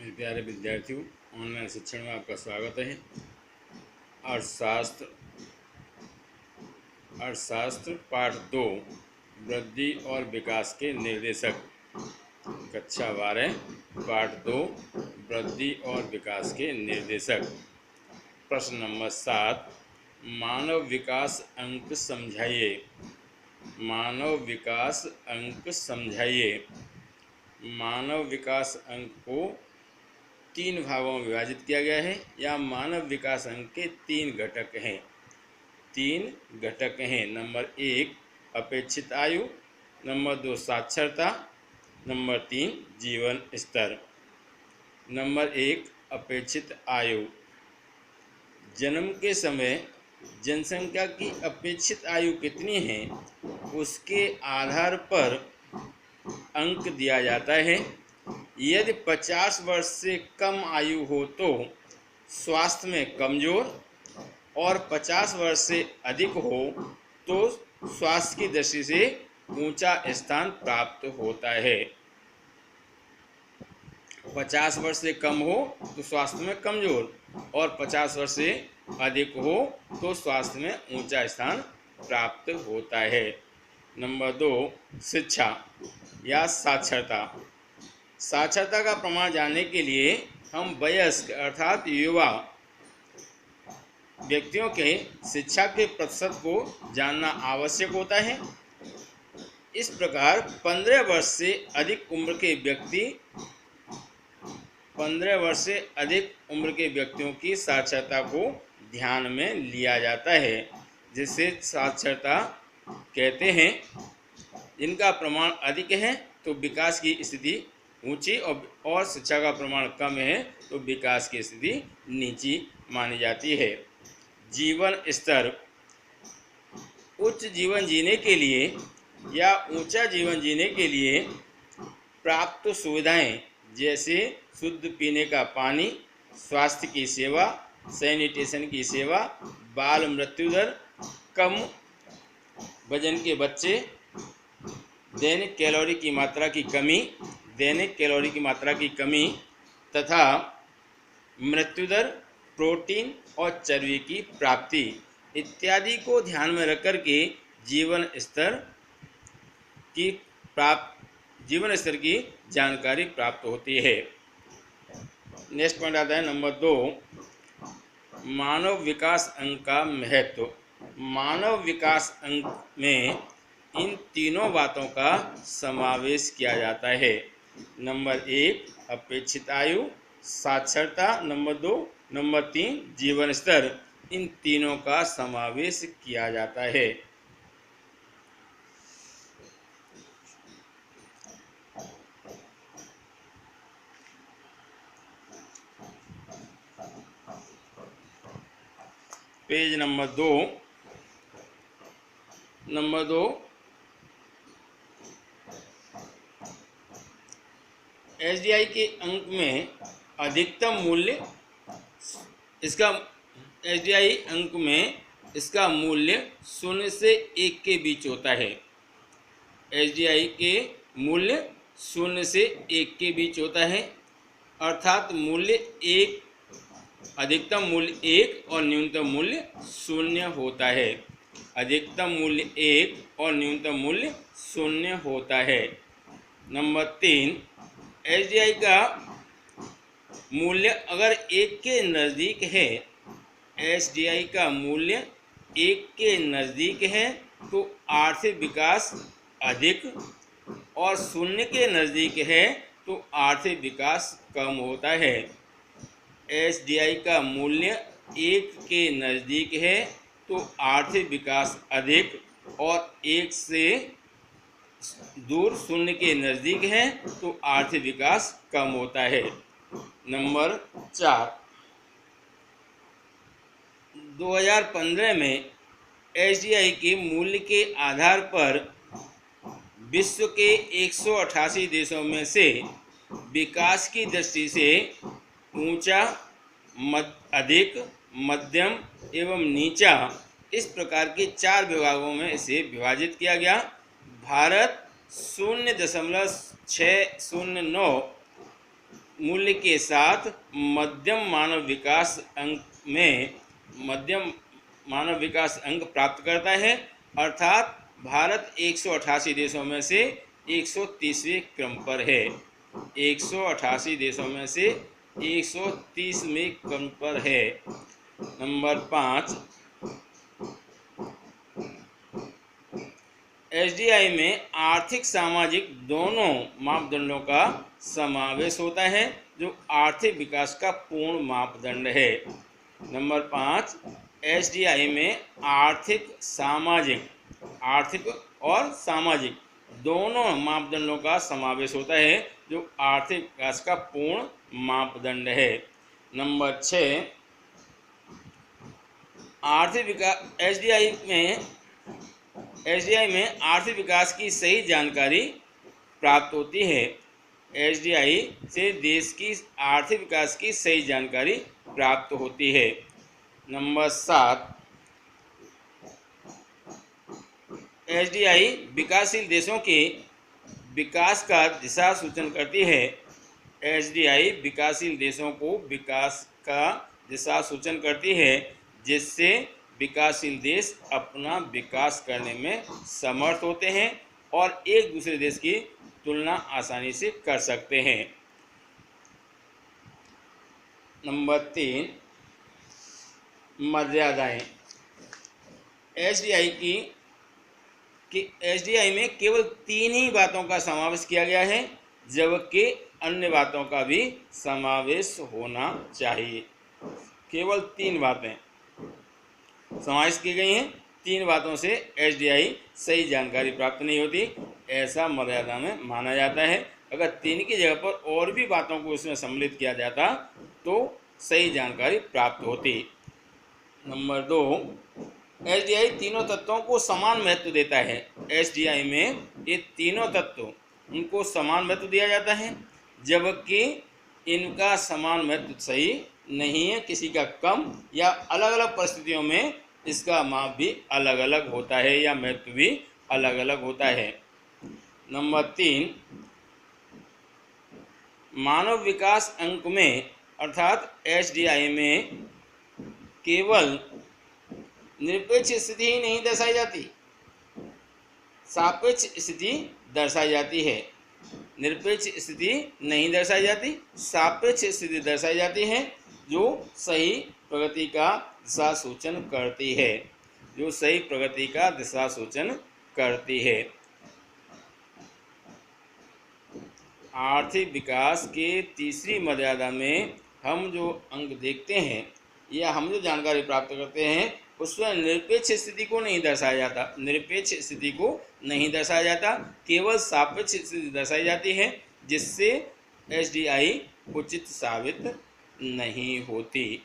प्यारे विद्यार्थियों, ऑनलाइन शिक्षण में आपका स्वागत है। अर्थशास्त्र अर्थशास्त्र पाठ 2 वृद्धि और विकास के निर्देशक, कक्षा 12 पाठ 2 वृद्धि और विकास के निर्देशक। प्रश्न नंबर 7, मानव विकास अंक समझाइए। मानव विकास अंक समझाइए। मानव विकास अंक को 3 भागों में विभाजित किया गया है। या मानव विकास अंक के 3 घटक हैं। 3 घटक हैं। नंबर 1 अपेक्षित आयु, नंबर 2 साक्षरता, नंबर 3 जीवन स्तर। नंबर 1 अपेक्षित आयु। जन्म के समय जनसंख्या की अपेक्षित आयु कितनी है उसके आधार पर अंक दिया जाता है। यदि 50 वर्ष से कम आयु हो तो स्वास्थ्य में कमजोर, और 50 वर्ष से अधिक हो तो स्वास्थ्य की दृष्टि से ऊंचा स्थान प्राप्त होता है। 50 वर्ष से कम हो तो स्वास्थ्य में कमजोर, और 50 वर्ष से अधिक हो तो स्वास्थ्य में ऊंचा स्थान प्राप्त होता है। नंबर 2 शिक्षा या साक्षरता। साक्षरता का प्रमाण जानने के लिए हम वयस्क अर्थात युवा व्यक्तियों के शिक्षा के प्रतिशत को जानना आवश्यक होता है। इस प्रकार 15 वर्ष से अधिक उम्र के व्यक्तियों की साक्षरता को ध्यान में लिया जाता है, जिसे साक्षरता कहते हैं। इनका प्रमाण अधिक है तो विकास की स्थिति ऊंची, और शिक्षा का प्रमाण कम है तो विकास की स्थिति नीची मानी जाती है। जीवन स्तर। उच्च जीवन जीने के लिए या ऊंचा जीवन जीने के लिए प्राप्त सुविधाएं जैसे शुद्ध पीने का पानी, स्वास्थ्य की सेवा, सैनिटेशन की सेवा, बाल मृत्यु दर, कम वजन के बच्चे, दैनिक कैलोरी की मात्रा की कमी तथा मृत्यु दर, प्रोटीन और चर्बी की प्राप्ति इत्यादि को ध्यान में रखकर के जीवन स्तर की जानकारी प्राप्त होती है। नेक्स्ट पॉइंट आता है नंबर 2, मानव विकास अंक का महत्व। मानव विकास अंक में इन तीनों बातों का समावेश किया जाता है। नंबर 1 अपेक्षित आयु, साक्षरता, नंबर 2, नंबर 3 जीवन स्तर। इन तीनों का समावेश किया जाता है। पेज नंबर 2 एसडीआई के अंक में अधिकतम मूल्य, इसका मूल्य 0 से 1 के बीच होता है। एसडीआई के मूल्य 0 से 1 के बीच होता है, अर्थात अधिकतम मूल्य 1 और न्यूनतम मूल्य 0 होता है। अधिकतम मूल्य 1 और न्यूनतम मूल्य 0 होता है। नंबर 3 एसडीआई का मूल्य अगर 1 के नज़दीक है, एसडीआई का मूल्य 1 के नज़दीक है तो आर्थिक विकास अधिक, और 0 के नज़दीक है तो आर्थिक विकास कम होता है। एसडीआई का मूल्य 1 के नज़दीक है तो आर्थिक विकास अधिक, और 1 से दूर 0 के नज़दीक है तो आर्थिक विकास कम होता है। नंबर 4 2015 में एसडीआई के मूल्य के आधार पर विश्व के 188 देशों में से विकास की दृष्टि से ऊंचा, अधिक, मध्यम एवं नीचा, इस प्रकार के 4 विभागों में इसे विभाजित किया गया। भारत 0.609 मूल्य के साथ मध्यम मानव विकास अंक प्राप्त करता है, अर्थात भारत 188 देशों में से 130वें क्रम पर है। 188 देशों में से 130वें क्रम पर है। नंबर 5, एसडीआई में आर्थिक सामाजिक दोनों मापदंडों का समावेश होता है, जो आर्थिक विकास का पूर्ण मापदंड है। नंबर 5, एसडीआई में आर्थिक और सामाजिक दोनों मापदंडों का समावेश होता है, जो आर्थिक विकास का पूर्ण मापदंड है। नंबर 6, आर्थिक विकास एसडीआई में आर्थिक विकास की सही जानकारी प्राप्त होती है। एसडीआई से देश की आर्थिक विकास की सही जानकारी प्राप्त होती है। नंबर 7, एसडीआई विकासशील देशों के विकास का दिशा सूचन करती है। एसडीआई विकासशील देशों को विकास का दिशा सूचन करती है, जिससे विकासशील देश अपना विकास करने में समर्थ होते हैं और एक दूसरे देश की तुलना आसानी से कर सकते हैं। नंबर 3, मर्यादाएं। एसडीआई में केवल 3 ही बातों का समावेश किया गया है, जबकि अन्य बातों का भी समावेश होना चाहिए। केवल 3 बातें समावेश की गई हैं। 3 बातों से एसडीआई सही जानकारी प्राप्त नहीं होती, ऐसा मर्यादा में माना जाता है। अगर 3 की जगह पर और भी बातों को इसमें सम्मिलित किया जाता तो सही जानकारी प्राप्त होती। नंबर 2, एसडीआई तीनों तत्वों को समान महत्व देता है। एसडीआई में ये तीनों तत्व उनको समान महत्व दिया जाता है, जबकि इनका समान महत्व सही नहीं है। किसी का कम या अलग अलग परिस्थितियों में इसका माप भी अलग अलग होता है या महत्व भी अलग अलग होता है। नंबर 3, मानव विकास अंक में अर्थात एसडीआई में केवल निरपेक्ष स्थिति ही नहीं दर्शाई जाती, सापेक्ष स्थिति दर्शाई जाती है। निरपेक्ष स्थिति नहीं दर्शाई जाती, सापेक्ष स्थिति दर्शाई जाती है, जो सही प्रगति का दिशा सूचन करती है। आर्थिक विकास के तीसरी मर्यादा में हम जो अंक देखते हैं या हम जो जानकारी प्राप्त करते हैं, उसमें निरपेक्ष स्थिति को नहीं दर्शाया जाता, केवल सापेक्ष स्थिति दर्शाई जाती है, जिससे एसडीआई उचित साबित नहीं होती।